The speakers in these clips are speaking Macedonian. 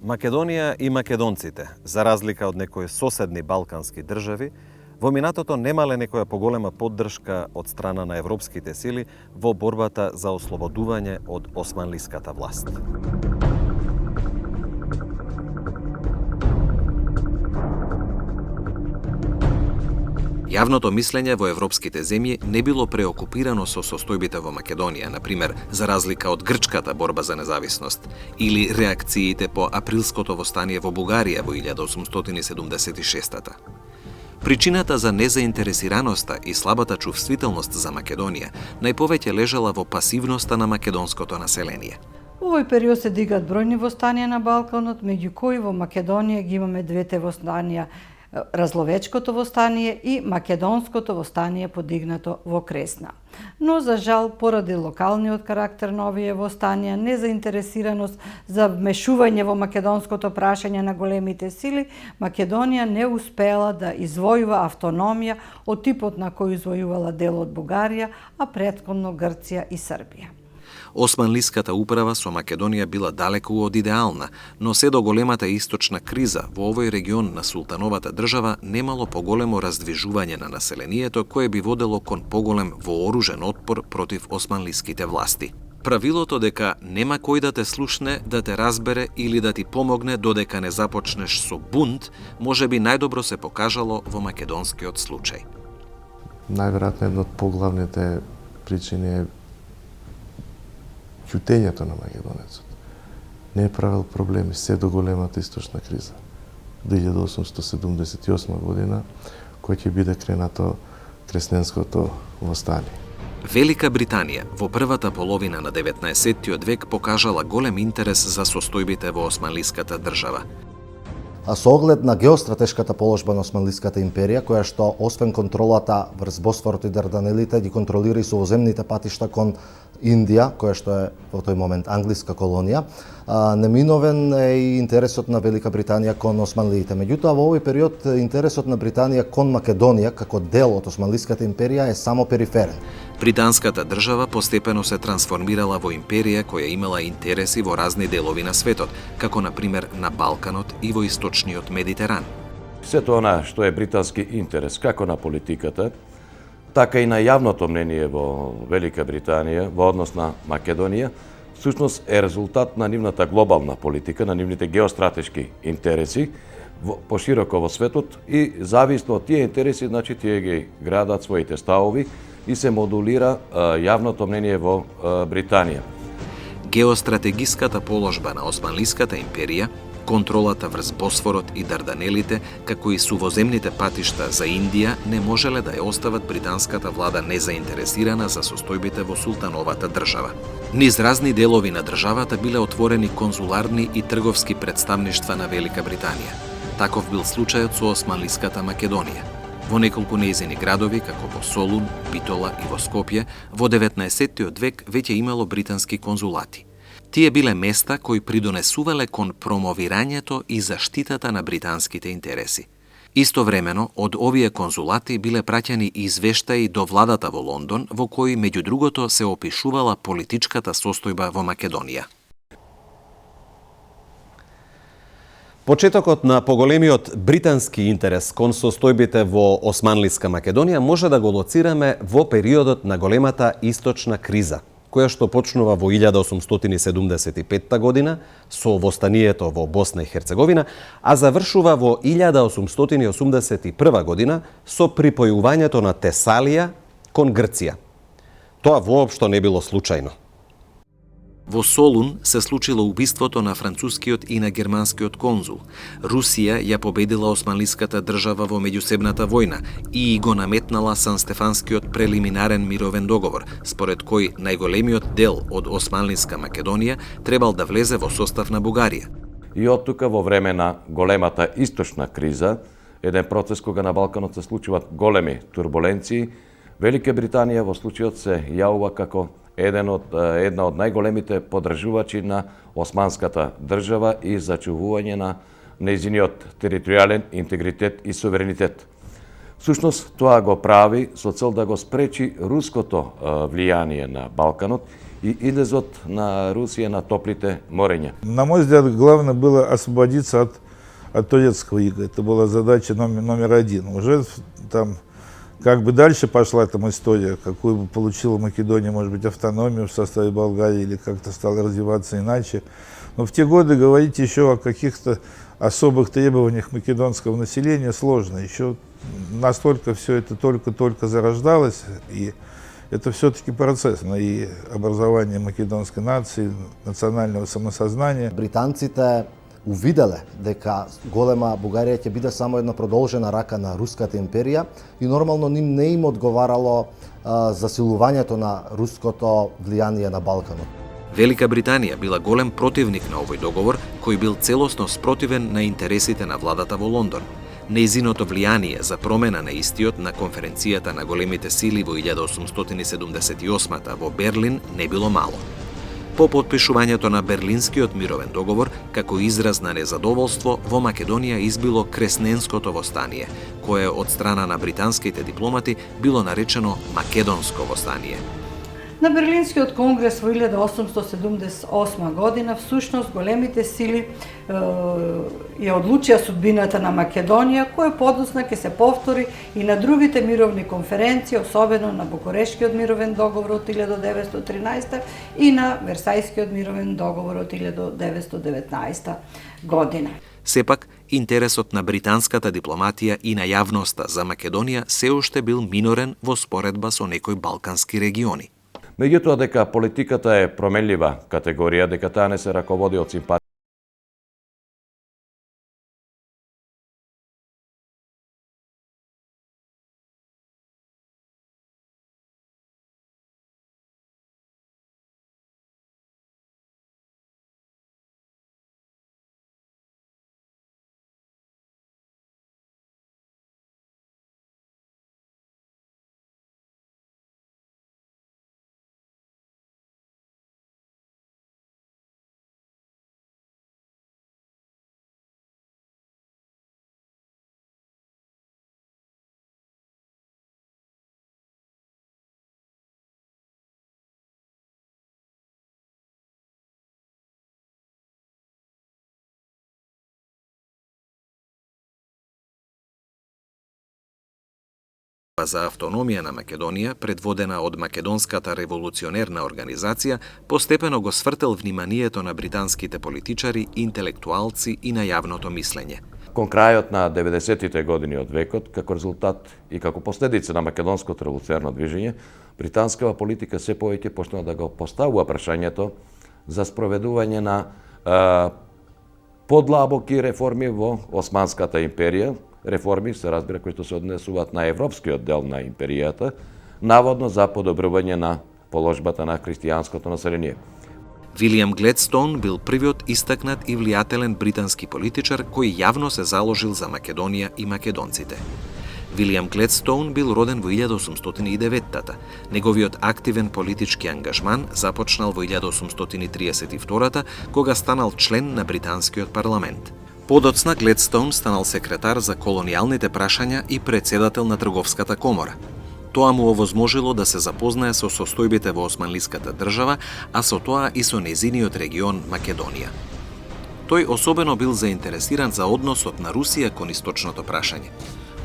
Македонија и македонците, за разлика од некои соседни балкански држави, во минатото немале некоја поголема поддршка од страна на европските сили во борбата за ослободување од османлиската власт. Јавното мислење во европските земји не било преокупирано со состојбите во Македонија, например, за разлика од грчката борба за независност, или реакциите по априлското востание во Бугарија во 1876-та. Причината за незаинтересираноста и слабата чувствителност за Македонија најповеќе лежала во пасивноста на македонското население. Во овој период се дигаат бројни востанија на Балканот, меѓу кои во Македонија ги имаме двете востанија, Разловечкото востание и Македонското востание подигнато во Кресна. Но, за жал, поради локалниот карактер на овие востанија, незаинтересираност за вмешување во македонското прашање на големите сили, Македонија не успеала да извојува автономија од типот на кој извојувала дел од Бугарија, а претходно Грција и Србија. Османлиската управа со Македонија била далеку од идеална, но се до големата источна криза во овој регион на султановата држава немало поголемо раздвижување на населението кое би водело кон поголем вооружен отпор против османлиските власти. Правилото дека нема кој да те слушне, да те разбере или да ти помогне додека не започнеш со бунт, можеби најдобро се покажало во македонскиот случај. Најверојатно една од поглавните причини е ќутењето на македонецот. Не е правил проблеми се до големата источна криза. 1878 година, кој ќе биде кренато Кресненското востание. Велика Британија во првата половина на 19 век покажала голем интерес за состојбите во османлиската држава. А со оглед на геостратешката положба на Османлиската империја, која што освен контролата врз Босфорот и Дарданелите, ги контролира и сувоземните патишта кон Индија, која што е во тој момент англиска колонија, неминовен е и интересот на Велика Британија кон османлиите. Меѓутоа, во овој период интересот на Британија кон Македонија како дел од Османлиската империја е само периферен. Британската држава постепено се трансформирала во империја која имала интереси во разни делови на светот, како на пример на Балканот и во источниот Медитеран. Сето она што е британски интерес, како на политиката, така и на јавното мнение во Велика Британија во однос на Македонија, всушност е резултат на нивната глобална политика, на нивните геостратешки интереси пошироко во светот и зависно од тие интереси, значи тие ги градат своите ставови и се модулира јавното мнение во Британија. Геостратегиската положба на Османлиската империја, контролата врз Босфорот и Дарданелите, како и сувоземните патишта за Индија не можеле да ја остават британската влада незаинтересирана за состојбите во султановата држава. Низ разни делови на државата биле отворени конзуларни и трговски представништва на Велика Британија. Таков бил случајот со Османлиската Македонија. Во неколку нејзини градови, како во Солун, Битола и во Скопје, во 19 век веќе имало британски конзулати. Тие биле места кои придонесувале кон промовирањето и заштитата на британските интереси. Истовремено, од овие конзулати биле праќани извештаи до владата во Лондон, во кои меѓу другото се опишувала политичката состојба во Македонија. Почетокот на поголемиот британски интерес кон состојбите во Османлиска Македонија може да го лоцираме во периодот на големата источна криза, која што почнува во 1875 година со востанието во Босна и Херцеговина, а завршува во 1881 година со припојувањето на Тесалија кон Грција. Тоа воопшто не било случајно. Во Солун се случило убиството на францускиот и на германскиот конзул. Русија ја победила Османлиската држава во меѓусебната војна и го наметнала Сан-Стефанскиот прелиминарен мировен договор, според кој најголемиот дел од Османлиска Македонија требал да влезе во состав на Бугарија. И од тука во време на големата источна криза, еден процес кога на Балканот се случуваат големи турбуленции, Велика Британија во случајот се јавува како една од најголемите поддржувачи на османската држава и зачувување на нејзиниот територијален интегритет и суверенитет. Всушност, тоа го прави со цел да го спречи руското влијание на Балканот и излезот на Русија на топлите морења. На мой взгляд, главное было освободиться от турецкого ига. Это была задача номер один. Уже там как бы дальше пошла там история, какую бы получила Македония, может быть, автономию в составе Болгарии или как-то стала развиваться иначе. Но в те годы говорить еще о каких-то особых требованиях македонского населения сложно. Еще настолько все это только-только зарождалось, и это все-таки процесс и образование македонской нации, национального самосознания. Британците увиделе дека голема Бугарија ќе биде само една продолжена рака на Руската империја и нормално не им одговарало засилувањето на руското влијание на Балканот. Велика Британија била голем противник на овој договор, кој бил целосно спротивен на интересите на владата во Лондон. Нејзиното влијание за промена на истиот на конференцијата на големите сили во 1878 во Берлин не било мало. По потпишувањето на Берлинскиот мировен договор, како израз на незадоволство, во Македонија избило Кресненското востание, кое од страна на британските дипломати било наречено Македонско востание. На Берлинскиот конгрес во 1878 година всушност големите сили ја одлучија судбината на Македонија, која подосна ќе се повтори и на другите мировни конференции, особено на Букурешкиот мировен договор од 1913 и на Версајскиот мировен договор од 1919 година. Сепак, интересот на британската дипломатија и на јавноста за Македонија се уште бил минорен во споредба со некои балкански региони. Меѓутоа, дека политиката е променлива категорија, дека таа не се раководи од симпатија за автономија на Македонија, предводена од Македонската револуционерна организација, постепено го свртел вниманието на британските политичари, интелектуалци и на јавното мислење. Кон крајот на 90-тите години од векот, како резултат и како последица на македонското револуционерно движење, британскава политика се повеќе почна да го поставува прашањето за спроведување на подлабоки реформи во Османската империја, реформи се разбира кои што се однесуваат на европскиот дел на империјата, наводно за подобрување на положбата на христијанското население. Вилијам Гледстоун бил првиот истакнат и влијателен британски политичар кој јавно се заложил за Македонија и македонците. Вилијам Гледстоун бил роден во 1809-та. Неговиот активен политички ангажман започнал во 1832-та, кога станал член на британскиот парламент. Подоцна Гледстоун станал секретар за колонијалните прашања и председател на трговската комора. Тоа му овозможило да се запознае со состојбите во османлиската држава, а со тоа и со незиниот регион Македонија. Тој особено бил заинтересиран за односот на Русија кон источното прашање.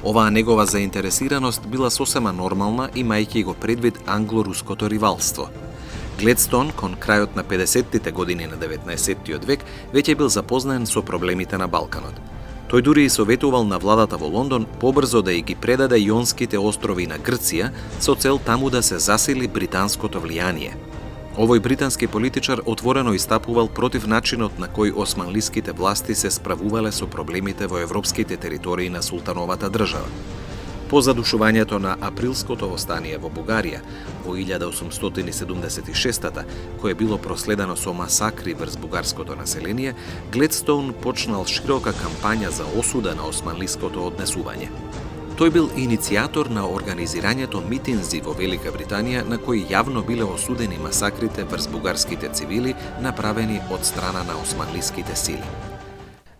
Оваа негова заинтересираност била сосема нормална, имајќи го предвид англо-руското ривалство. Гледстоун, кон крајот на 50-тите години на 19-тиот век, веќе бил запознаен со проблемите на Балканот. Тој дури и советувал на владата во Лондон побрзо да ги предаде Јонските острови на Грција со цел таму да се засили британското влијание. Овој британски политичар отворено истапувал против начинот на кој османлиските власти се справувале со проблемите во европските територии на султановата држава. По задушувањето на априлското востание во Бугарија во 1876-та, кое било проследено со масакри врз бугарското население, Гледстоун почнал широка кампања за осуда на османлиското однесување. Тој бил иницијатор на организирањето митинзи во Велика Британија на кои јавно биле осудени масакрите врз бугарските цивили направени од страна на османлиските сили.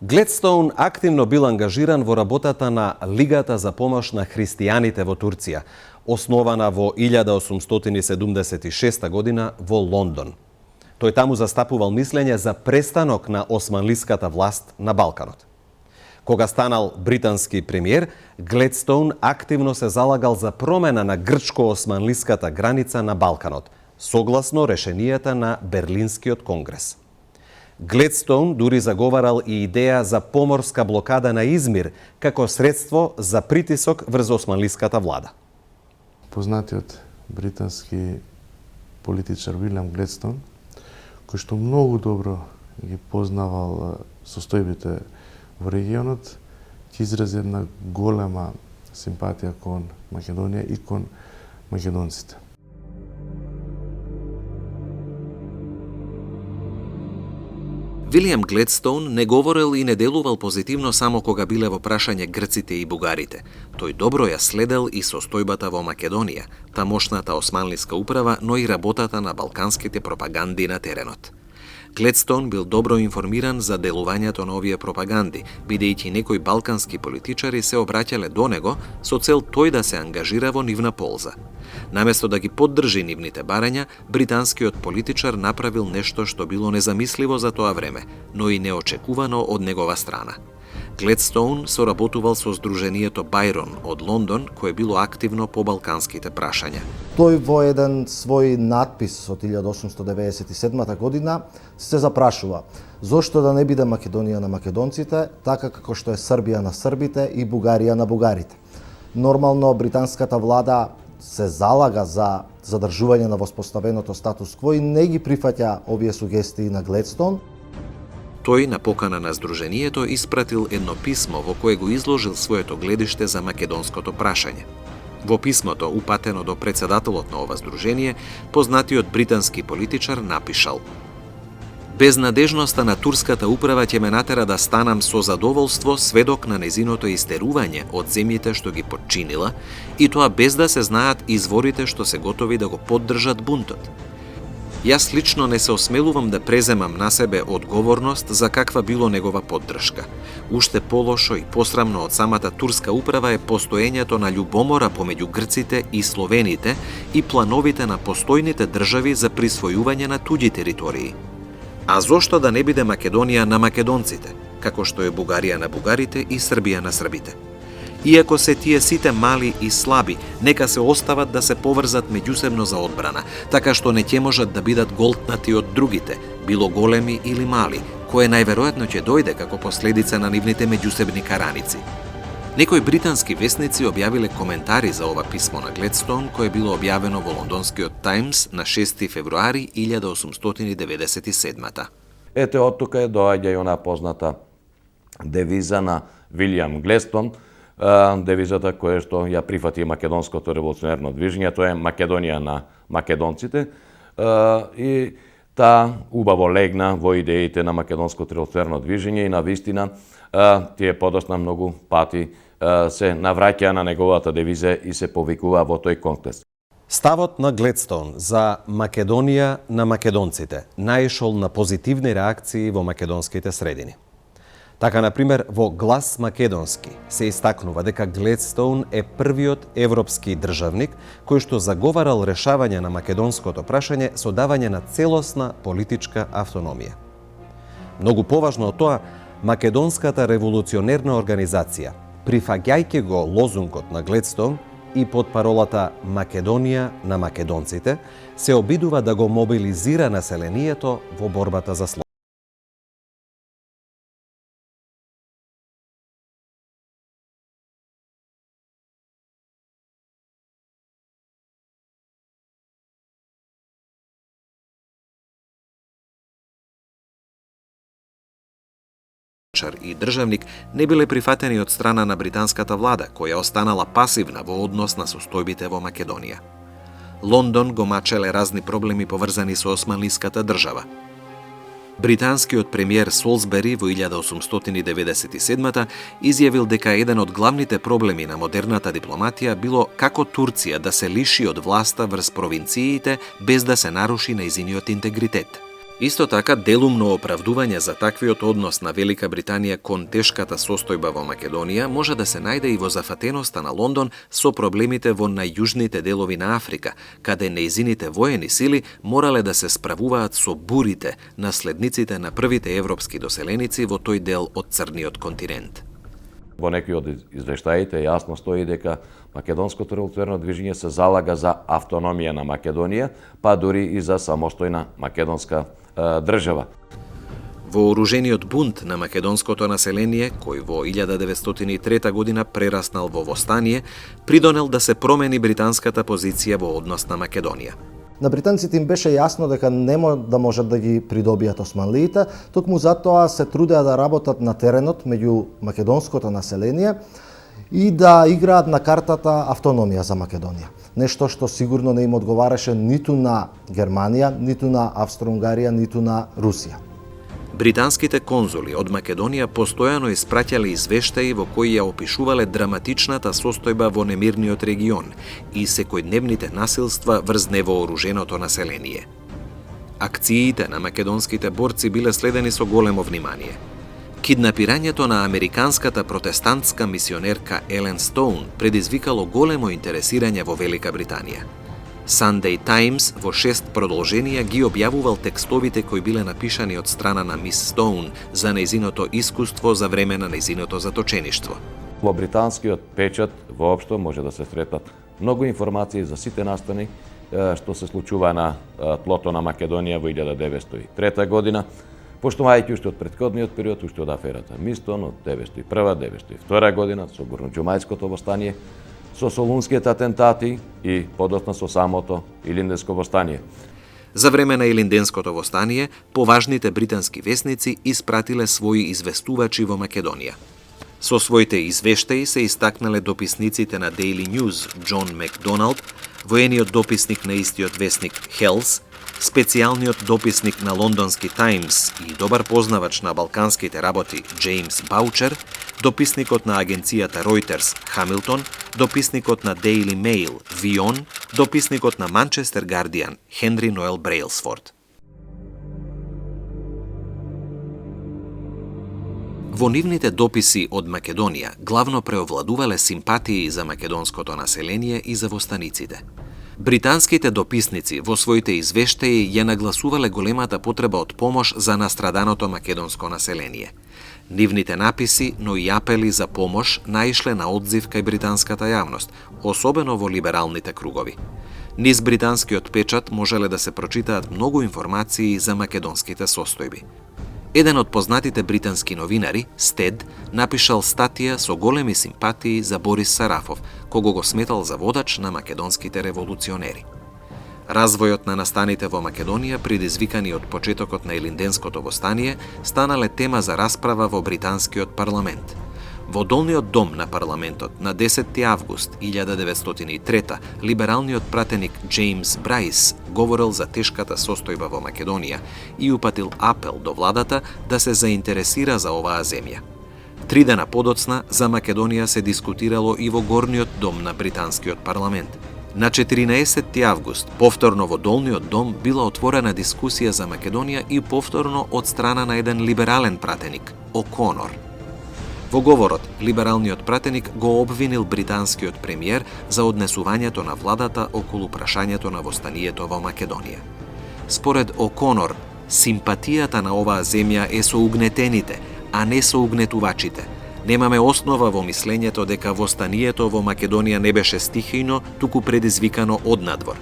Гледстоун активно бил ангажиран во работата на Лигата за помош на христијаните во Турција. основана во 1876 година во Лондон. Тој таму застапувал мислење за престанок на османлиската власт на Балканот. Кога станал британски премиер, Гледстоун активно се залагал за промена на грчко-османлиската граница на Балканот, согласно решенијата на Берлинскиот конгрес. Гледстоун дури заговарал и идеја за поморска блокада на Измир како средство за притисок врз османлиската влада. Познатиот британски политичар Вилијам Гледстоун, кој што многу добро ги познавал состојбите во регионот, ќе изрази една голема симпатија кон Македонија и кон македонците. Вилијам Гледстоун не говорел и не делувал позитивно само кога биле во прашање грците и бугарите. Тој добро ја следел и состојбата во Македонија, тамошната османлиска управа, но и работата на балканските пропаганди на теренот. Гледстоун бил добро информиран за делувањето на овие пропаганди, бидејќи некои балкански политичари се обраќале до него со цел тој да се ангажира во нивна полза. Наместо да ги поддржи нивните барања, британскиот политичар направил нешто што било незамисливо за тоа време, но и неочекувано од негова страна. Гледстоун соработувал со Сдруженијето Бајрон од Лондон, кое било активно по балканските прашања. Тој во еден свој надпис од 1897 година се запрашува зошто да не биде Македонија на македонците, така како што е Србија на србите и Бугарија на бугарите. Нормално британската влада се залага за задржување на воспоставеното статус-кво и не ги прифаќа овие сугестии на Гледстоун. Тој на покана на Сдруженијето испратил едно писмо во кое го изложил своето гледиште за македонското прашање. Во писмото, упатено до председателот на ова здружение, познатиот британски политичар напишал: "Безнадежноста на турската управа ќе ме натера да станам со задоволство сведок на незиното истерување од земјите што ги подчинила, и тоа без да се знаат изворите што се готови да го поддржат бунтот. Јас лично не се осмелувам да преземам на себе одговорност за каква било негова поддршка. Уште полошо и посрамно од самата турска управа е постоењето на љубомора помеѓу грците и словените и плановите на постојните држави за присвојување на туѓи територии. А зошто да не биде Македонија на македонците, како што е Бугарија на бугарите и Србија на србите? Иако се тие сите мали и слаби, нека се остават да се поврзат меѓусебно за одбрана, така што не ќе можат да бидат голтнати од другите, било големи или мали, кое најверојатно ќе дојде како последица на нивните меѓусебни караници." Некои британски весници објавиле коментари за ова писмо на Гледстоун, кое било објавено во лондонскиот Таймс на 6 февруари 1897. Ете, од тука доаѓа и она позната девиза на Вилијам Гледстоун, девизата која што ја прифати македонското револуционерно движење, тоа е Македонија на македонците, и таа убаво легна во идеите на македонското револуционерно движење и на вистина тие подосна многу пати се навраќаа на неговата девиза и се повикува во тој контекст. Ставот на Гледстоун за Македонија на македонците наишол на позитивни реакции во македонските средини. Така, например, во Глас Македонски се истакнува дека Гледстоун е првиот европски државник кој што заговарал решавање на македонското прашање со давање на целосна политичка автономија. Многу поважно од тоа, Македонската револуционерна организација, прифаќајќи го лозунгот на Гледстоун и под паролата Македонија на македонците, се обидува да го мобилизира населението во борбата за слобода. И државник не биле прифатени од страна на британската влада, која останала пасивна во однос на состојбите во Македонија. Лондон го мачеле разни проблеми поврзани со османлиската држава. Британскиот премиер Солсбери во 1897 изјавил дека еден од главните проблеми на модерната дипломатија било како Турција да се лиши од власта врз провинциите без да се наруши нејзиниот интегритет. Исто така, делумно оправдување за таквиот однос на Велика Британија кон тешката состојба во Македонија може да се најде и во зафатеноста на Лондон со проблемите во најјужните делови на Африка, каде нејзините воени сили морале да се справуваат со бурите, наследниците на првите европски доселеници во тој дел од црниот континент. Во некои од извештаите јасно стои дека македонското револуционарно движење се залага за автономија на Македонија, па дури и за самостојна македонска држава. Вооружениот бунт на македонското население, кој во 1903 година прераснал во востание, придонел да се промени британската позиција во однос на Македонија. На британците им беше јасно дека нема да можат да ги придобијат османлиите, токму затоа се трудеа да работат на теренот меѓу македонското население и да играат на картата автономија за Македонија. Нешто што сигурно не им одговараше ниту на Германија, ниту на Австро-Унгарија, ниту на Русија. Британските конзули од Македонија постојано испраќале извештаи во кои ја опишувале драматичната состојба во немирниот регион и секојдневните насилства врз невооруженото население. Акциите на македонските борци биле следени со големо внимание. Киднапирањето на американската протестантска мисионерка Елен Стоун предизвикало големо интересирање во Велика Британија. Sunday Times во 6 продолженија ги објавувал текстовите кои биле напишани од страна на мис Стоун за нејзиното искуство за време на нејзиното заточеништво. Во британскиот печат воопшто може да се сретат многу информации за сите настани што се случува на тлото на Македонија во 1903 година, поштувајќи уште од претходниот период, уште од аферата Мистон од 1901-1902 година со Горноџумајското востание, со Солунскиот атентати и подоцна со самото Илинденско востание. За време на Илинденското востание, поважните британски весници испратиле своји известувачи во Македонија. Со своите извештаи се истакнале дописниците на Daily News Џон Макдоналд, воениот дописник на истиот весник Хелс, специјалниот дописник на Лондонски Таймс и добар познавач на балканските работи Джеймс Баучер, дописникот на агенцијата Reuters Хамилтон, дописникот на Daily Mail Вион, дописникот на Манчестер Гардијан Хенри Ноел Брейлсфорд. Во нивните дописи од Македонија главно преовладувале симпатии за македонското население и за востаниците. Британските дописници во своите извештаи ја нагласувале големата потреба од помош за настраданото македонско население. Нивните написи, но и апели за помош наишле на одзив кај британската јавност, особено во либералните кругови. Низ британскиот печат можеле да се прочитаат многу информации за македонските состојби. Еден од познатите британски новинари, Стед, напишал статија со големи симпатии за Борис Сарафов, кого го сметал за водач на македонските револуционери. Развојот на настаните во Македонија, предизвикани од почетокот на Илинденското востание, станале тема за расправа во британскиот парламент. Во долниот дом на парламентот на 10 август 1903 либералниот пратеник Джеймс Брайс говорил за тешката состојба во Македонија и упатил апел до владата да се заинтересира за оваа земја. 3 дена подоцна за Македонија се дискутирало и во горниот дом на британскиот парламент. На 14 август, повторно во долниот дом, била отворена дискусија за Македонија и повторно од страна на еден либерален пратеник, О'Конор. Во говорот, либералниот пратеник го обвинил британскиот премиер за однесувањето на владата околу прашањето на востанието во Македонија. Според О'Конор, симпатијата на оваа земја е со угнетените, а не со угнетувачите. Немаме основа во мислењето дека востанието во Македонија не беше стихијно, туку предизвикано однадвор.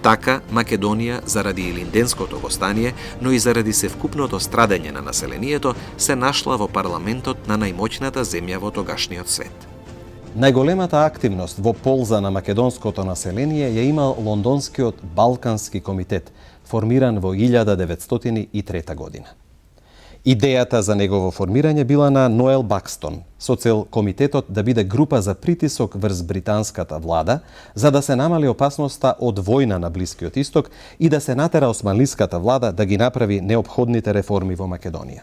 Така, Македонија, заради Илинденското востание, но и заради севкупното страдање на населението, се нашла во парламентот на најмоќната земја во тогашниот свет. Најголемата активност во полза на македонското население ја имал Лондонскиот Балкански комитет, формиран во 1903 година. Идејата за негово формирање била на Ноел Бакстон, со цел комитетот да биде група за притисок врз британската влада, за да се намали опасноста од војна на Блискиот Исток и да се натера османлиската влада да ги направи неопходните реформи во Македонија.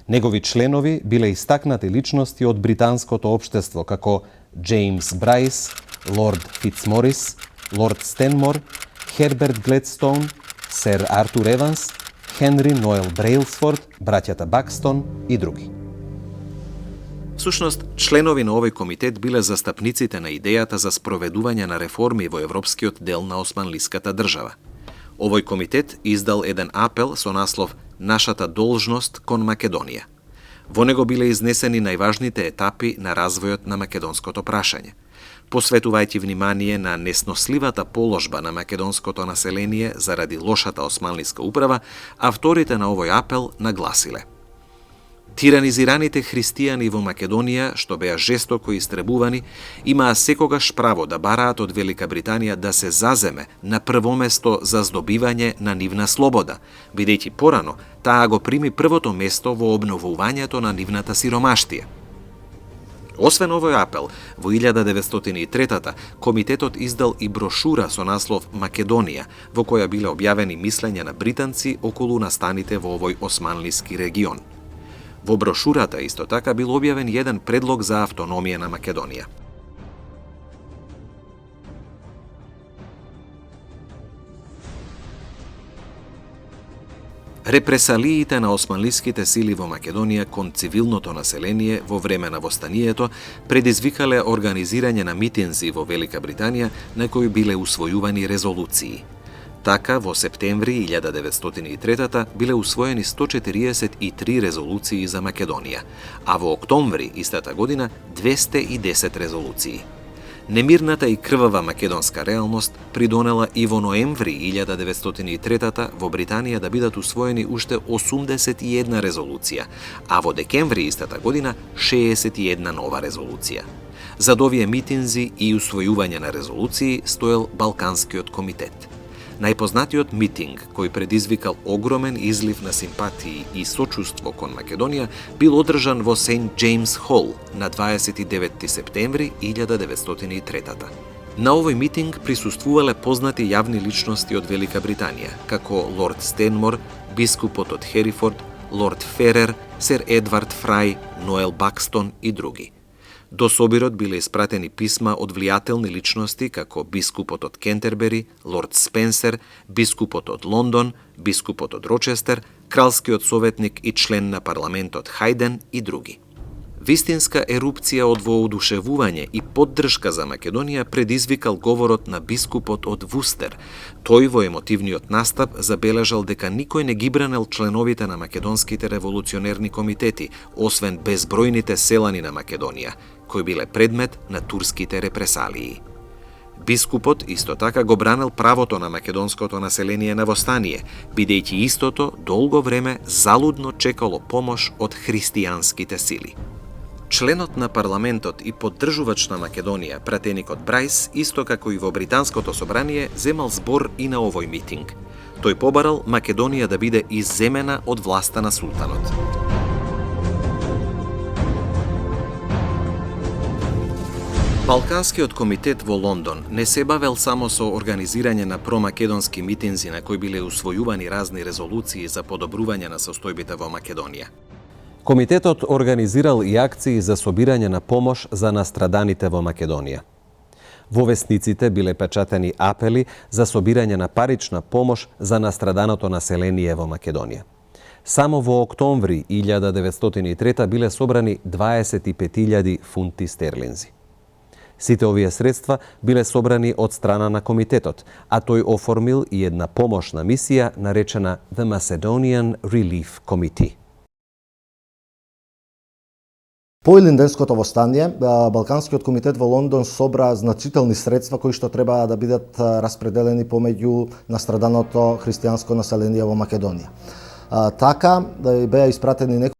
Негови членови биле истакнати личности од британското општество, како Джеймс Брайс, Лорд Фицморис, Лорд Стенмор, Херберт Гледстоун, Сер Артур Еванс, Хенри Ноел Брейлсфорд, браќата Бакстон и други. Всушност, членови на овој комитет биле застапниците на идејата за спроведување на реформи во европскиот дел на османлиската држава. Овој комитет издал еден апел со наслов «Нашата должност кон Македонија». Во него биле изнесени најважните етапи на развојот на македонското прашање. Посветувајќи внимание на несносливата положба на македонското население заради лошата османлиска управа, авторите на овој апел нагласиле: тиранизираните христијани во Македонија, што беа жестоко истребувани, имаа секогаш право да бараат од Велика Британија да се заземе на прво место за здобивање на нивна слобода, бидејќи порано таа го прими првото место во обновувањето на нивната сиромаштија. Освен овој апел, во 1903 комитетот издал и брошура со наслов Македонија, во која биле објавени мислења на британци околу настаните во овој османлиски регион. Во брошурата исто така бил објавен еден предлог за автономија на Македонија. Репресалиите на османлиските сили во Македонија кон цивилното население во време на востанието предизвикале организирање на митинзи во Велика Британија на кои биле усвојувани резолуции. Така, во септември 1903 биле усвоени 143 резолуции за Македонија, а во октомври истата година 210 резолуции. Немирната и крвава македонска реалност придонела и во ноември 1903 во Британија да бидат усвоени уште 81 резолуција, а во декември истата година 61 нова резолуција. Зад овие митинзи и усвојување на резолуции стоел Балканскиот комитет. Најпознатиот митинг, кој предизвикал огромен излив на симпатии и сочувство кон Македонија, бил одржан во Сент Джеймс Хол на 29 септември 1903. На овој митинг присуствувале познати јавни личности од Велика Британија, како лорд Стенмор, бискупот од Херифорд, лорд Ферер, сер Едвард Фрај, Ноел Бакстон и други. До собирот биле испратени писма од влијателни личности како бискупот од Кентербери, лорд Спенсер, бискупот од Лондон, бискупот од Рочестер, кралскиот советник и член на парламентот Хајден и други. Вистинска ерупција од воодушевување и поддршка за Македонија предизвикал говорот на бискупот од Вустер. Тој во емотивниот настап забележал дека никој не ги бранел членовите на македонските револуционерни комитети, освен безбројните селани на Македонија, кои биле предмет на турските репресалии. Бискупот исто така го бранел правото на македонското население на востание, бидејќи истото долго време залудно чекало помош од христијанските сили. Членот на парламентот и поддржувач на Македонија, пратеникот Брајс, исто како и во Британското собрание, земал збор и на овој митинг. Тој побарал Македонија да биде изземена од власта на султанот. Балканскиот комитет во Лондон не се бавел само со организирање на промакедонски митинзи на кои биле усвојувани разни резолуции за подобрување на состојбите во Македонија. Комитетот организирал и акции за собирање на помош за настраданите во Македонија. Во весниците биле печатени апели за собирање на парична помош за настраданото население во Македонија. Само во октомври 1903 биле собрани 25.000 фунти стерлинзи. Сите овие средства биле собрани од страна на комитетот, а тој оформил и една помошна мисија наречена The Macedonian Relief Committee. По Илинденското востание, Балканскиот комитет во Лондон собра значителни средства кои што треба да бидат распределени помеѓу настраданото христијанско население во Македонија. Така беа испратени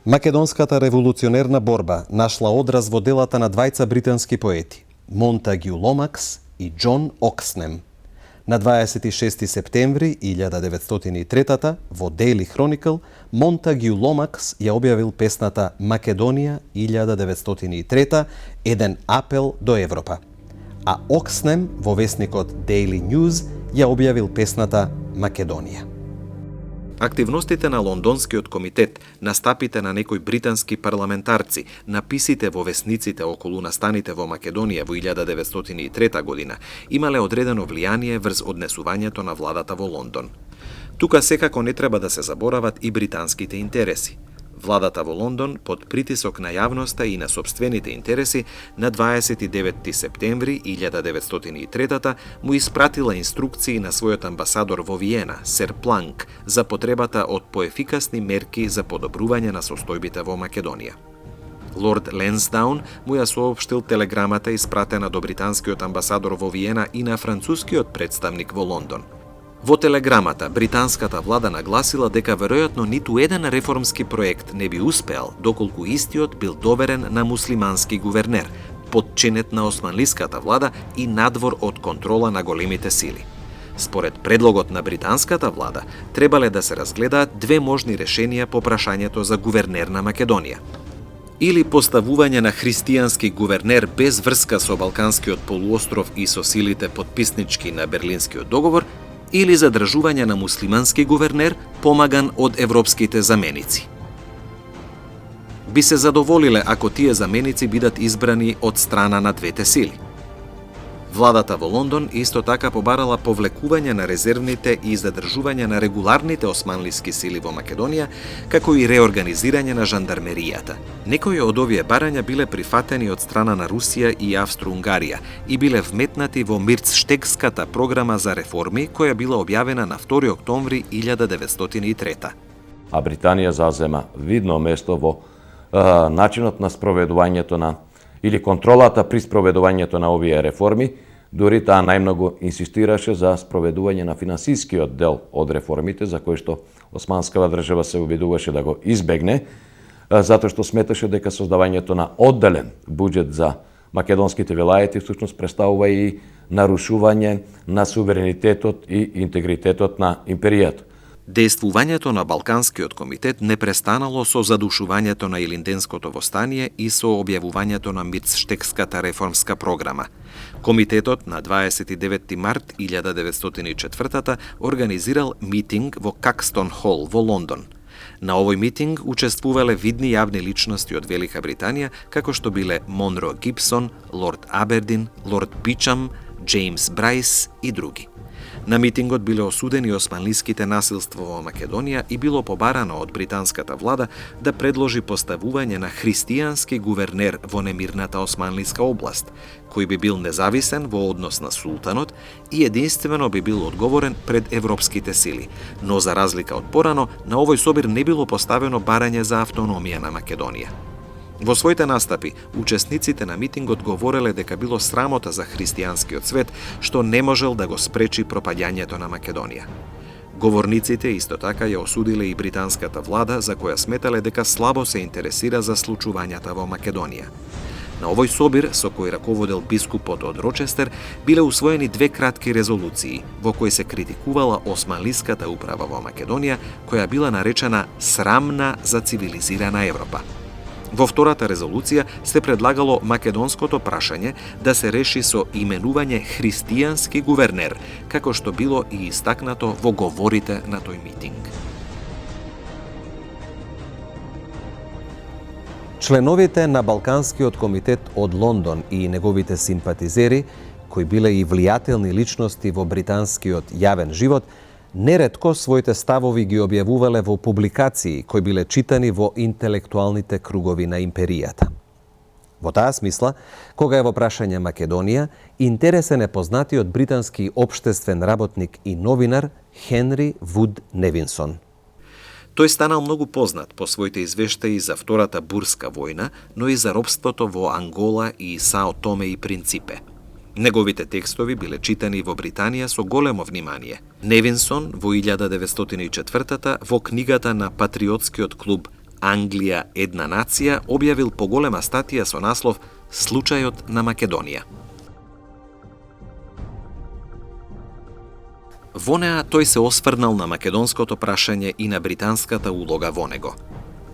Македонската револуционерна борба нашла одраз во делата на двајца британски поети, Монтагју Ломакс и Џон Окснем. На 26 септември 1903 во Daily Chronicle Монтагју Ломакс ја објавил песната Македонија 1903, еден апел до Европа. А Окснем во весникот Daily News ја објавил песната Македонија. Активностите на Лондонскиот комитет, настапите на некои британски парламентарци, написите во весниците околу настаните во Македонија во 1903 година имале одредено влијание врз однесувањето на владата во Лондон. Тука секако не треба да се заборават и британските интереси. Владата во Лондон, под притисок на јавноста и на собствените интереси, на 29 септември 1903 му испратила инструкции на својот амбасадор во Виена, Сер Планк, за потребата од поефикасни мерки за подобрување на состојбите во Македонија. Лорд Ленсдаун му ја соопштил телеграмата испратена до британскиот амбасадор во Виена и на францускиот представник во Лондон. Во телеграмата, британската влада нагласила дека веројатно ниту еден реформски проект не би успеал доколку истиот бил доверен на муслимански гувернер, подчинет на османлиската влада и надвор од контрола на големите сили. Според предлогот на британската влада, требале да се разгледаат две можни решенија по прашањето за гувернер на Македонија. Или поставување на христијански гувернер без врска со Балканскиот полуостров и со силите подписнички на Берлинскиот договор, или задржување на муслимански гувернер помаган од европските заменици. Би се задоволиле ако тие заменици бидат избрани од страна на двете сили. Владата во Лондон исто така побарала повлекување на резервните и задржување на регуларните османлиски сили во Македонија, како и реорганизирање на жандармеријата. Некои од овие барања биле прифатени од страна на Русија и Австро-Унгарија и биле вметнати во Мирцштегската програма за реформи, која била објавена на 2 октомври 1903. А Британија зазема видно место во начинот на спроведувањето на или контролата при спроведувањето на овие реформи, дури таа најмногу инсистираше за спроведување на финансискиот дел од реформите, за кој што османската држава се обидуваше да го избегне, затоа што сметаше дека создавањето на одделен буџет за македонските велајети всушност представува и нарушување на суверенитетот и интегритетот на империјата. Дејствувањето на Балканскиот комитет не престанало со задушувањето на Илинденското востание и со објавувањето на Мирцштегската реформска програма. Комитетот на 29 март 1904 организирал митинг во Какстон Хол во Лондон. На овој митинг учествувале видни јавни личности од Велика Британија, како што биле Монро Гибсон, Лорд Абердин, Лорд Бичам, Джеймс Брайс и други. На митингот биле осудени османлиските насилства во Македонија и било побарано од британската влада да предложи поставување на христијански гувернер во немирната османлиска област, кој би бил независен во однос на султанот и единствено би бил одговорен пред европските сили. Но за разлика од порано, на овој собир не било поставено барање за автономија на Македонија. Во своите настапи, учесниците на митингот говореле дека било срамота за христијанскиот свет што не можел да го спречи пропаѓањето на Македонија. Говорниците исто така ја осудиле и британската влада, за која сметале дека слабо се интересира за случувањата во Македонија. На овој собир, со кој раководел бискупот од Рочестер, биле усвоени две кратки резолуции, во кои се критикувала османлиската управа во Македонија, која била наречена срамна за цивилизирана Европа. Во втората резолуција се предлагало македонското прашање да се реши со именување христијански гувернер, како што било и истакнато во говорите на тој митинг. Членовите на Балканскиот комитет од Лондон и неговите симпатизери, кои биле и влијателни личности во британскиот јавен живот, неретко своите ставови ги објавувале во публикации кои биле читани во интелектуалните кругови на империјата. Во таа смисла, кога е во прашање Македонија, интересен е познатиот британски општествен работник и новинар Хенри Вуд Невинсон. Тој станал многу познат по своите извештаи за Втората бурска војна, но и за робството во Ангола и Сао Томе и Принципе. Неговите текстови биле читани во Британија со големо внимание. Невинсон во 1904 во книгата на патриотскиот клуб Англија една нација објавил поголема статија со наслов Случајот на Македонија. Во неа тој се осврнал на македонското прашање и на британската улога во него.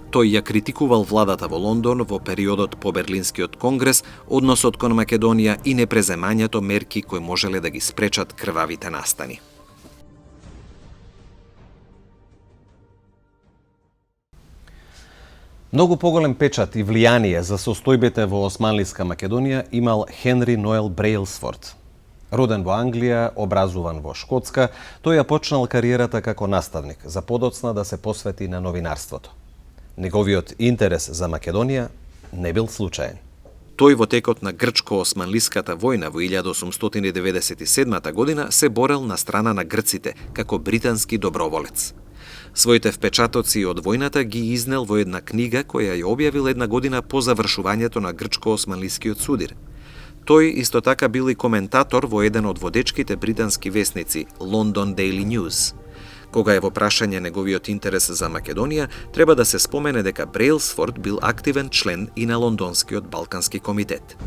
Тој ја критикувал владата во Лондон во периодот по Берлинскиот конгрес, односот кон Македонија и непреземањето мерки кои можеле да ги спречат крвавите настани. Многу поголем печат и влијание за состојбите во Османлиска Македонија имал Хенри Ноел Брејлсфорд. Роден во Англија, образуван во Шкотска, тој ја почнал кариерата како наставник, за подоцна да се посвети на новинарството. Неговиот интерес за Македонија не бил случаен. Тој во текот на грчко-османлиската војна во 1897 година се борел на страна на грците како британски доброволец. Своите впечатоци од војната ги изнел во една книга која ја објавил една година по завршувањето на грчко-османлискиот судир. Тој исто така бил и коментатор во еден од водечките британски весници, London Daily News. Кога е во прашање неговиот интерес за Македонија, треба да се спомене дека Брејлсфорд бил активен член и на Лондонскиот Балкански комитет.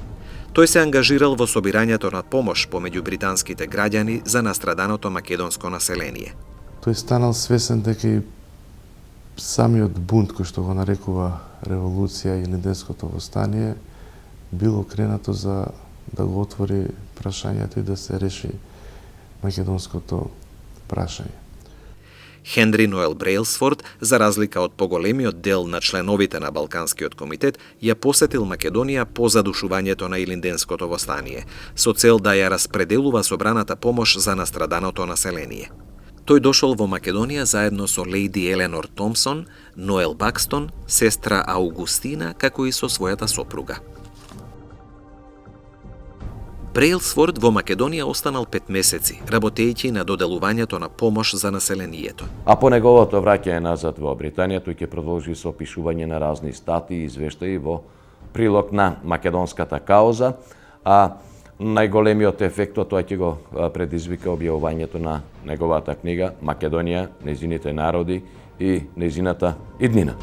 Тој се ангажирал во собирањето на помош помеѓу британските граѓани за настраданото македонско население. Тој станал свесен дека и самиот бунт, кој што го нарекува револуција или Линденското востание, било окренато за да го отвори прашањето и да се реши македонското прашање. Хенри Ноел Брејлсфорд, за разлика од поголемиот дел на членовите на Балканскиот комитет, ја посетил Македонија по задушувањето на Илинденското востание, со цел да ја распределува собраната помош за настраданото население. Тој дошол во Македонија заедно со лејди Еленор Томсон, Ноел Бакстон, сестра Аугустина, како и со својата сопруга. Брејлсфорд во Македонија останал 5 месеци, работејќи на доделувањето на помош за населението. А по неговото враќање назад во Британија, тој ќе продолжи со опишување на разни статии и извештаи во прилог на македонската кауза, а најголемиот ефект од тоа ќе го предизвика објавувањето на неговата книга Македонија, нејзините народи и нејзината иднина.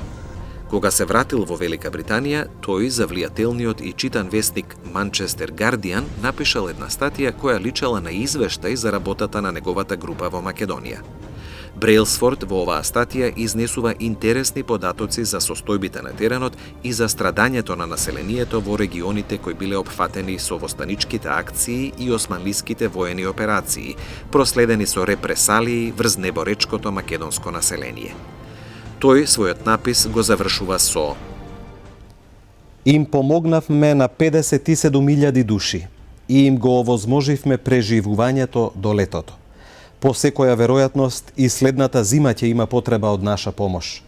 Кога се вратил во Велика Британија, тој за влијателниот и читан вестник Манчестер Гардијан напишал една статија која личела на извештај за работата на неговата група во Македонија. Брејлсфорд во оваа статија изнесува интересни податоци за состојбите на теренот и за страдањето на населението во регионите кои биле опфатени со востаничките акции и османлиските воени операции, проследени со репресалии врз неборечкото македонско население. Тој својот напис го завршува со: Им помогнавме на 57.000 души и им го овозможивме преживувањето до летото. По секоја веројатност и следната зима ќе има потреба од наша помош.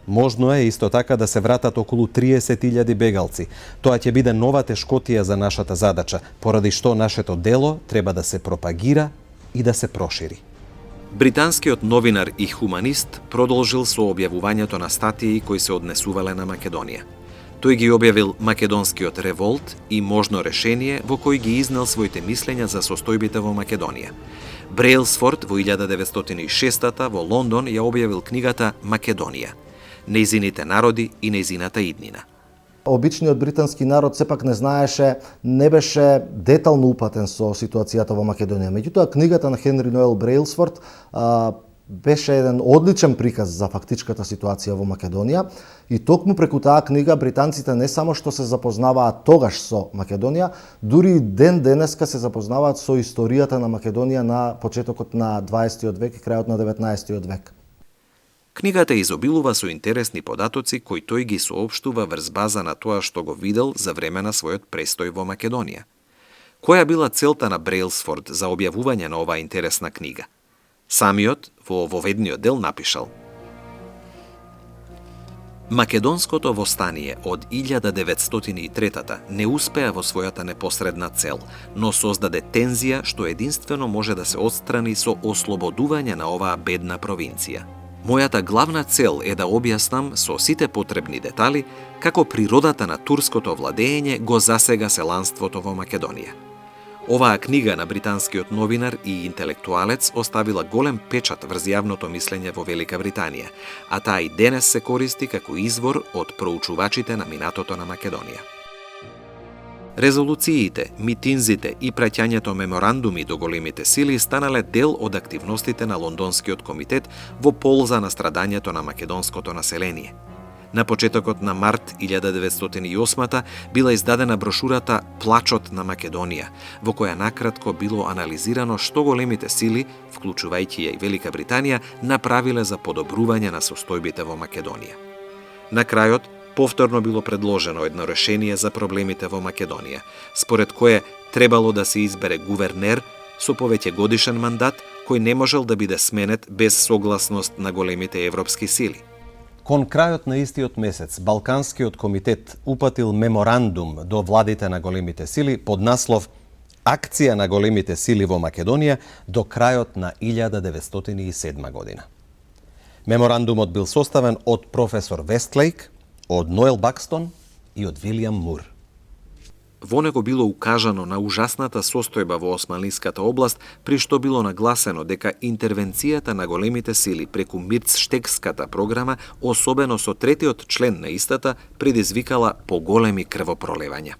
Можно е исто така да се вратат околу 30.000 бегалци. Тоа ќе биде нова тешкотија за нашата задача, поради што нашето дело треба да се пропагира и да се прошири. Британскиот новинар и хуманист продолжил со објавувањето на статии кои се однесувале на Македонија. Тој ги објавил Македонскиот револт и можно решение во кој ги изнел своите мислења за состојбите во Македонија. Брејлсфорд во 1906 во Лондон ја објавил книгата Македонија, нејзините народи и нејзината иднина. Обичниот британски народ сепак не знаеше, не беше детално упатен со ситуацијата во Македонија. Меѓутоа, книгата на Хенри Ноел Брејлсфорд беше еден одличен приказ за фактичката ситуација во Македонија и токму преку таа книга британците не само што се запознаваат тогаш со Македонија, дури и ден денеска се запознаваат со историјата на Македонија на почетокот на 20. век и крајот на 19. век. Книгата изобилува со интересни податоци кои тој ги соопштува врз база на тоа што го видел за време на својот престој во Македонија. Која била целта на Брејлсфорд за објавување на оваа интересна книга? Самиот во воведниот дел напишал: Македонското востание од 1903 не успеа во својата непосредна цел, но создаде тензија што единствено може да се отстрани со ослободување на оваа бедна провинција. Мојата главна цел е да објаснам со сите потребни детали како природата на турското владење го засега селанството во Македонија. Оваа книга на британскиот новинар и интелектуалец оставила голем печат врз јавното мислење во Велика Британија, а таа и денес се користи како извор од проучувачите на минатото на Македонија. Резолуциите, митинзите и праќањето меморандуми до големите сили станале дел од активностите на Лондонскиот комитет во полза на страдањето на македонското население. На почетокот на март 1908 била издадена брошурата Плачот на Македонија, во која накратко било анализирано што големите сили, вклучувајќи ја и Велика Британија, направиле за подобрување на состојбите во Македонија. На крајот, повторно било предложено едно решение за проблемите во Македонија, според кое требало да се избере гувернер со повеќе годишен мандат, кој не можел да биде сменет без согласност на големите европски сили. Кон крајот на истиот месец, Балканскиот комитет упатил меморандум до владите на големите сили под наслов Акција на големите сили во Македонија до крајот на 1907 година. Меморандумот бил составен од професор Вестлейк, од Ноел Бакстон и од Вилијам Мур. Во него било укажано на ужасната состојба во Османлиската област, при што било нагласено дека интервенцијата на големите сили преку Мирцштекската програма, особено со третиот член на истата, предизвикала поголеми крвопролевања.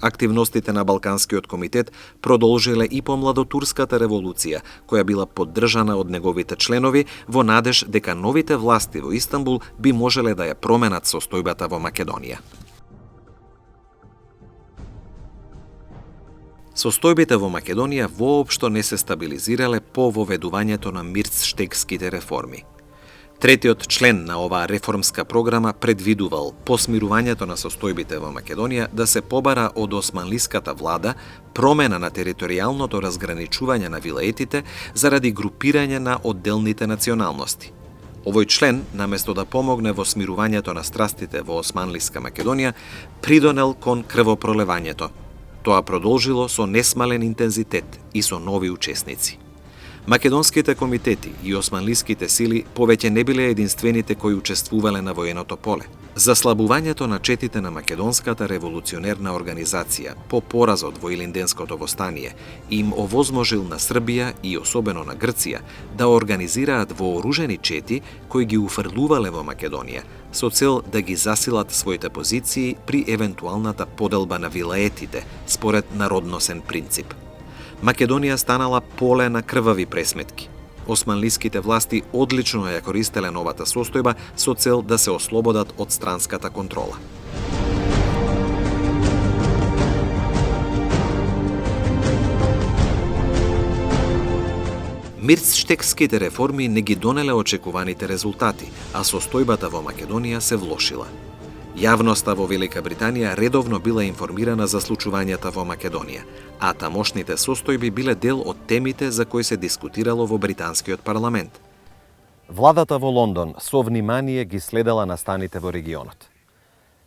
Активностите на Балканскиот комитет продолжиле и по младотурската револуција, која била поддржана од неговите членови во надеж дека новите власти во Истанбул би можеле да ја променат состојбата во Македонија. Состојбите во Македонија воопшто не се стабилизирале по воведувањето на Мирцштекските реформи. Третиот член на оваа реформска програма предвидувал по смирувањето на состојбите во Македонија да се побара од османлиската влада промена на територијалното разграничување на вилаетите заради групирање на одделните националности. Овој член, наместо да помогне во смирувањето на страстите во Османлиска Македонија, придонел кон крвопролевањето. Тоа продолжило со несмален интензитет и со нови учесници. Македонските комитети и османлиските сили повеќе не биле единствените кои учествувале на военото поле. Заслабувањето на четите на Македонската револуционерна организација по поразот во Илинденското востание им овозможил на Србија и особено на Грција да организираат вооружени чети кои ги уфрлувале во Македонија со цел да ги засилат своите позиции при евентуалната поделба на вилаетите според народносен принцип. Македонија станала поле на крвави пресметки. Османлиските власти одлично ја користеле новата состојба со цел да се ослободат од странската контрола. Мирцштекските реформи не ги донеле очекуваните резултати, а состојбата во Македонија се влошила. Јавноста во Велика Британија редовно била информирана за случувањата во Македонија, а тамошните состојби биле дел од темите за кои се дискутирало во британскиот парламент. Владата во Лондон со внимание ги следела настаните во регионот.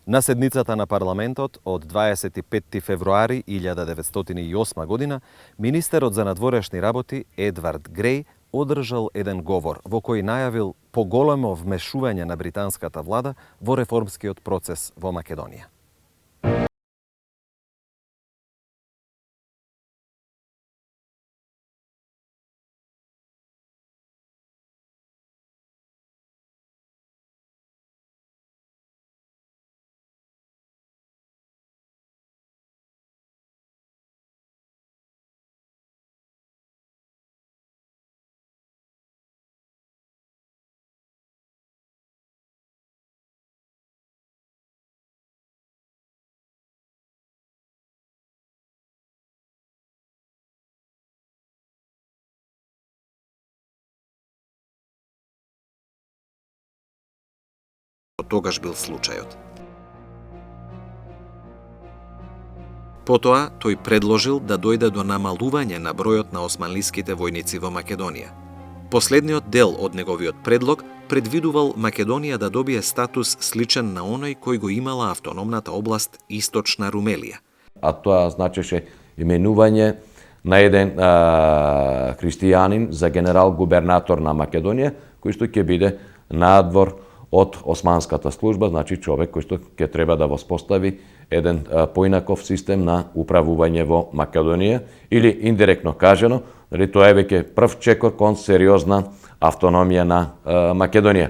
На седницата на парламентот од 25 февруари 1908 година, министерот за надворешни работи Едвард Греј одржал еден говор во кој најавил поголемо вмешување на британската влада во реформскиот процес во Македонија. Тогаш бил случајот. Потоа, тој предложил да дојде до намалување на бројот на османлиските војници во Македонија. Последниот дел од неговиот предлог предвидувал Македонија да добие статус сличен на оној кој го имала автономната област Источна Румелија. А тоа значеше именување на еден христијанин за генерал-губернатор на Македонија, кој што ќе биде надвор од османската служба, значи човек кој што ќе треба да воспостави еден поинаков систем на управување во Македонија, или индиректно кажано, тоа е веќе прв чекор кон сериозна автономија на Македонија.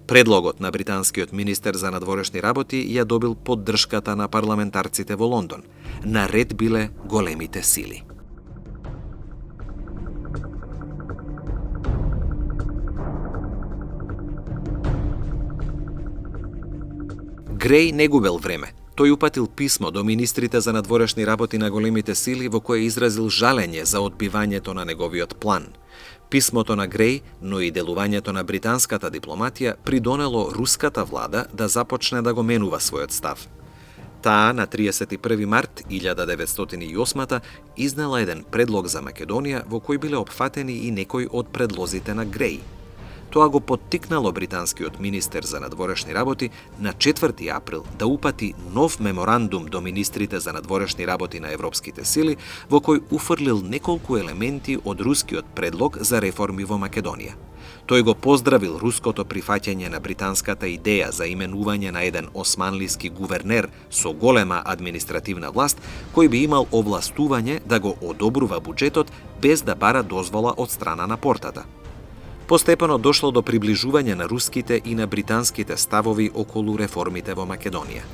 Предлогот на британскиот министер за надворешни работи ја добил поддршката на парламентарците во Лондон. Наред биле големите сили. Греј не губел време. Тој упатил писмо до министрите за надворешни работи на големите сили во кое изразил жалење за одбивањето на неговиот план. Писмото на Греј, но и делувањето на британската дипломатија придонело руската влада да започне да го менува својот став. Таа на 31 март 1908 изнела еден предлог за Македонија во кој биле опфатени и некои од предлозите на Греј. Тоа го поттикнало британскиот министер за надворешни работи на 4 април да упати нов меморандум до министрите за надворешни работи на европските сили, во кој уфрлил неколку елементи од рускиот предлог за реформи во Македонија. Тој го поздравил руското прифаќање на британската идеја за именување на еден османлиски гувернер со голема административна власт, кој би имал овластување да го одобрува буџетот без да бара дозвола од страна на портата. Постепено дошло до приближување на руските и на британските ставови околу реформите во Македонија.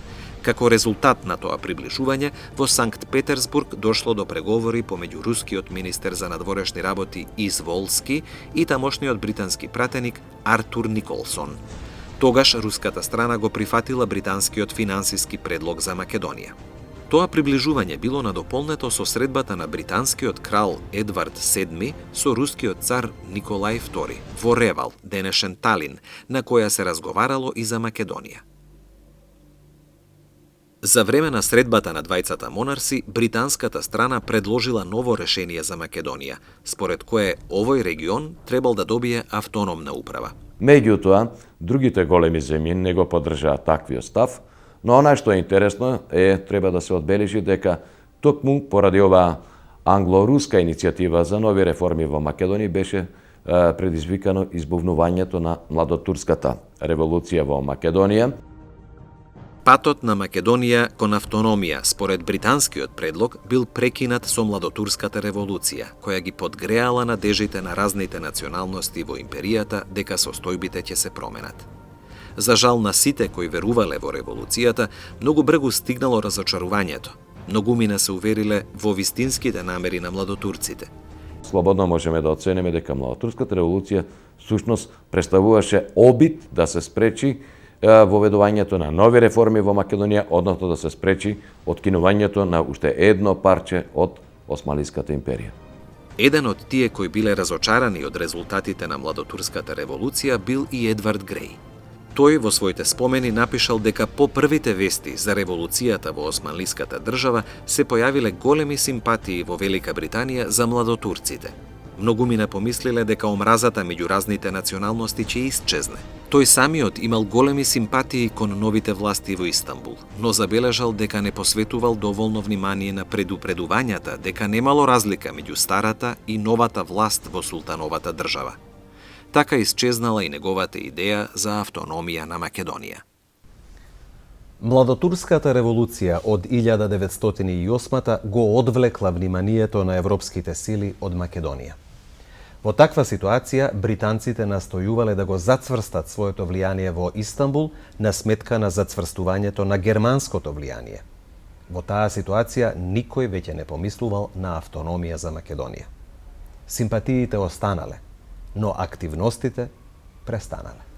Како резултат на тоа приближување, во Санкт Петерсбург дошло до преговори помеѓу рускиот министер за надворешни работи Изволски и тамошниот британски пратеник Артур Николсон. Тогаш руската страна го прифатила британскиот финансиски предлог за Македонија. Тоа приближување било надополнето со средбата на британскиот крал Едвард VII со рускиот цар Николај II во Ревал, денешен Талин, на која се разговарало и за Македонија. За време на средбата на двајцата монарси, британската страна предложила ново решение за Македонија, според кое овој регион требал да добие автономна управа. Меѓутоа, другите големи земји не го поддржаа таквиот став, но она што е интересно треба да се одбележи дека токму поради оваа англо-руска иницијатива за нови реформи во Македонија беше предизвикано избувнувањето на младотурската револуција во Македонија. Патот на Македонија кон автономија, според британскиот предлог, бил прекинат со младотурската револуција, која ги подгреала надежите на разните националности во империјата дека состојбите ќе се променат. За жал на сите кои верувале во револуцијата, многу брзо стигнало разочарувањето. Многумина се увериле во вистинските намери на младотурците. Слободно можеме да оцениме дека младотурската револуција всушност представуваше обид да се спречи воведувањето на нови реформи во Македонија, односно да се спречи откинувањето на уште едно парче од Османлиската империја. Еден од тие кои биле разочарани од резултатите на младотурската револуција бил и Едвард Греј. Тој во своите спомени напишал дека по првите вести за револуцијата во Османлиската држава се појавиле големи симпатии во Велика Британија за младотурците. Многумина помислиле дека омразата меѓу разните националности ќе исчезне. Тој самиот имал големи симпатии кон новите власти во Истанбул, но забележал дека не посветувал доволно внимание на предупредувањата дека немало разлика меѓу старата и новата власт во султановата држава. Така исчезнала и неговата идеја за автономија на Македонија. Младотурската револуција од 1908 го одвлекла вниманието на европските сили од Македонија. Во таква ситуација, британците настојувале да го зацврстат своето влијание во Истанбул на сметка на зацврстувањето на германското влијание. Во таа ситуација никој веќе не помислувал на автономија за Македонија. Симпатиите останале, но активностите престанале.